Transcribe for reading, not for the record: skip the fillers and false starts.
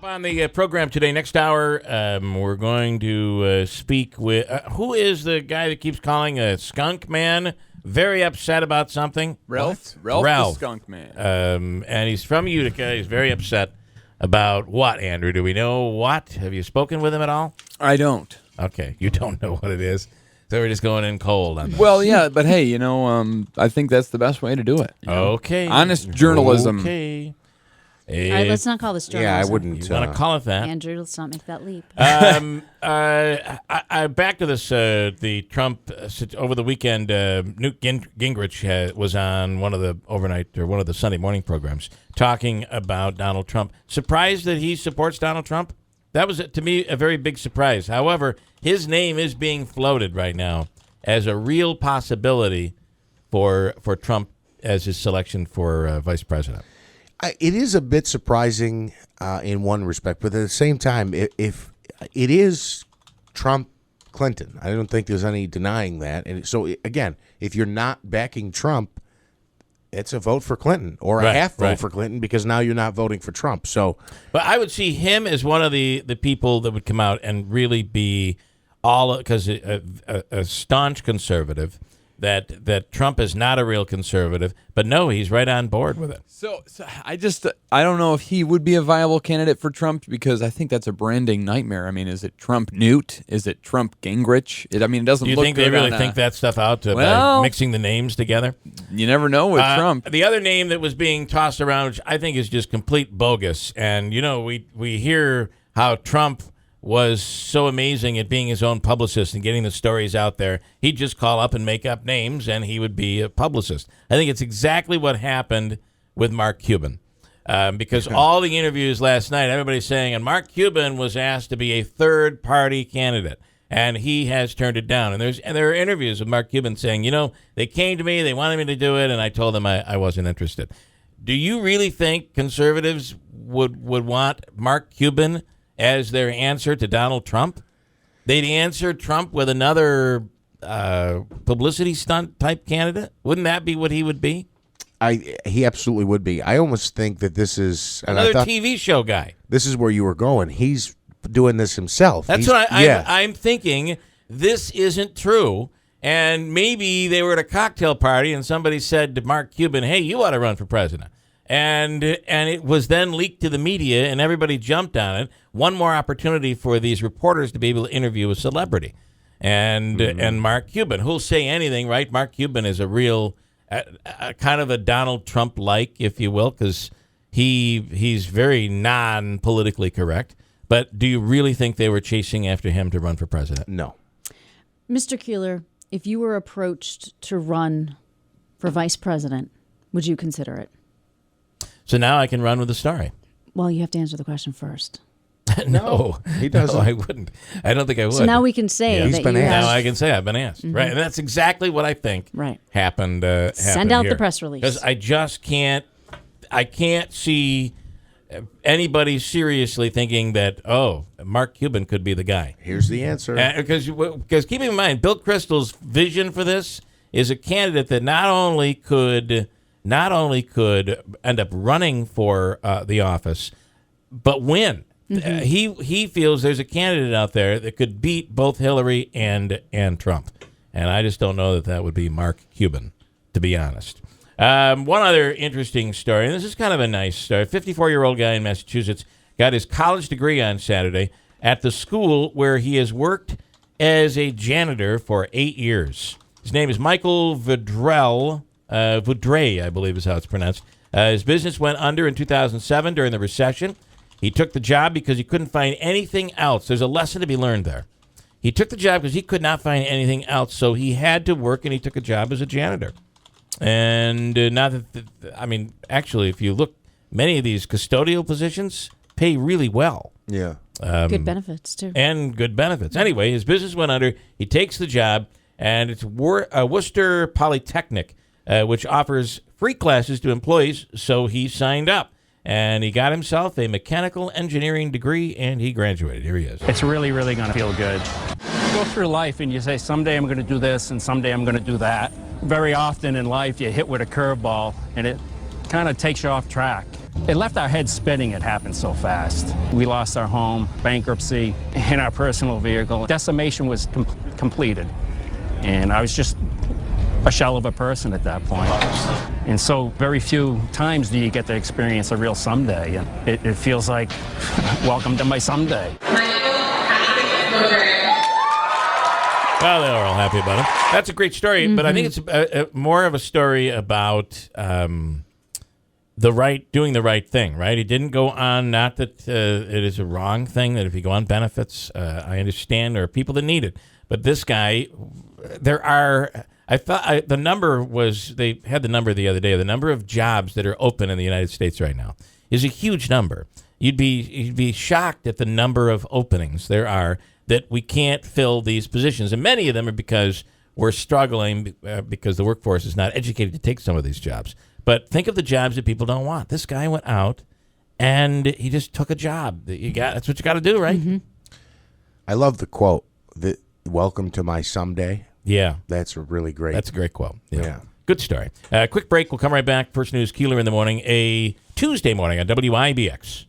On the program today, next hour, we're going to speak with who is the guy that keeps calling a skunk man? Very upset about something. Ralph the skunk man. And he's from Utica. He's very upset about what, Andrew? Do we know what? Have you spoken with him at all? I don't. Okay, you don't know what it is. So we're just going in cold on this. Well, yeah, but hey, I think that's the best way to do it. Okay. Honest journalism. Okay. All right, let's not call this journalism. Yeah, I wouldn't. You want to call it that? Andrew, let's not make that leap. Back to this, the Trump, over the weekend, Newt Gingrich was on one of the Sunday morning programs talking about Donald Trump. Surprised that he supports Donald Trump? That was, to me, a very big surprise. However, his name is being floated right now as a real possibility for Trump as his selection for vice president. It is a bit surprising in one respect, but at the same time, if it is Trump-Clinton, I don't think there's any denying that. And so, again, if you're not backing Trump, it's a vote for Clinton or a half vote for Clinton because now you're not voting for Trump. So, but I would see him as one of the people that would come out and really be because a staunch conservative. That Trump is not a real conservative, but no, he's right on board with it. So I don't know if he would be a viable candidate for Trump because I think that's a branding nightmare. I mean, is it Trump Newt? Is it Trump Gingrich? It doesn't look good. Do you think they really think that stuff out by mixing the names together? You never know with Trump. The other name that was being tossed around, which I think is just complete bogus, and we hear how Trump was so amazing at being his own publicist and getting the stories out there. He'd just call up and make up names, and he would be a publicist. I think it's exactly what happened with Mark Cuban. Because all the interviews last night, everybody's saying, and Mark Cuban was asked to be a third-party candidate, and he has turned it down. And there are interviews with Mark Cuban saying, they came to me, they wanted me to do it, and I told them I wasn't interested. Do you really think conservatives would want Mark Cuban as their answer to Donald Trump? They'd answer Trump with another publicity stunt type candidate? Wouldn't that be what he would be? He absolutely would be. I almost think that this is another TV show guy. This is where you were going. He's doing this himself. That's what I'm thinking. This isn't true. And maybe they were at a cocktail party and somebody said to Mark Cuban, hey, you ought to run for president. And it was then leaked to the media, and everybody jumped on it. One more opportunity for these reporters to be able to interview a celebrity. And Mark Cuban, who'll say anything, right? Mark Cuban is a real kind of a Donald Trump-like, if you will, because he's very non-politically correct. But do you really think they were chasing after him to run for president? No. Mr. Keeler, if you were approached to run for vice president, would you consider it? So now I can run with the story. Well, you have to answer the question first. No, he doesn't. No, I wouldn't. I don't think I would. So now we can say that you Now I can say I've been asked. Mm-hmm. Right, and that's exactly what I think happened. Send out here. the press release. Because I just can't. I can't see anybody seriously thinking that Mark Cuban could be the guy. Here's the answer. Because keep in mind, Bill Kristol's vision for this is a candidate that not only could end up running for the office, but win. Mm-hmm. He feels there's a candidate out there that could beat both Hillary and Trump. And I just don't know that would be Mark Cuban, to be honest. One other interesting story, and this is kind of a nice story. A 54-year-old guy in Massachusetts got his college degree on Saturday at the school where he has worked as a janitor for 8 years. His name is Michael Vaudrey, I believe is how it's pronounced. His business went under in 2007 during the recession. He took the job because he couldn't find anything else. There's a lesson to be learned there. He took the job because he could not find anything else, so he had to work, and he took a job as a janitor. And actually, if you look, many of these custodial positions pay really well. Yeah. Good benefits, too. And good benefits. Anyway, his business went under. He takes the job, and it's Worcester Polytechnic, which offers free classes to employees, so he signed up. And he got himself a mechanical engineering degree, and he graduated. Here he is. It's really, really going to feel good. You go through life, and you say, someday I'm going to do this, and someday I'm going to do that. Very often in life, you hit with a curveball, and it kind of takes you off track. It left our heads spinning. It happened so fast. We lost our home, bankruptcy, and our personal vehicle. Decimation was completed. And I was just a shell of a person at that point. And so very few times do you get to experience a real someday. And it feels like, welcome to my someday. Well, they were all happy about him. That's a great story, but I think it's more of a story about doing the right thing, right? He didn't go on, not that it is a wrong thing, that if you go on benefits, I understand there are people that need it. But this guy, the number was, they had the number the other day, the number of jobs that are open in the United States right now is a huge number. You'd be shocked at the number of openings there are that we can't fill these positions. And many of them are because we're struggling because the workforce is not educated to take some of these jobs. But think of the jobs that people don't want. This guy went out and he just took a job. That's what you got to do, right? Mm-hmm. I love the quote, welcome to my someday. Yeah. That's really great. That's a great quote. Yeah. Good story. Quick break. We'll come right back. First News Keeler in the morning, a Tuesday morning on WIBX.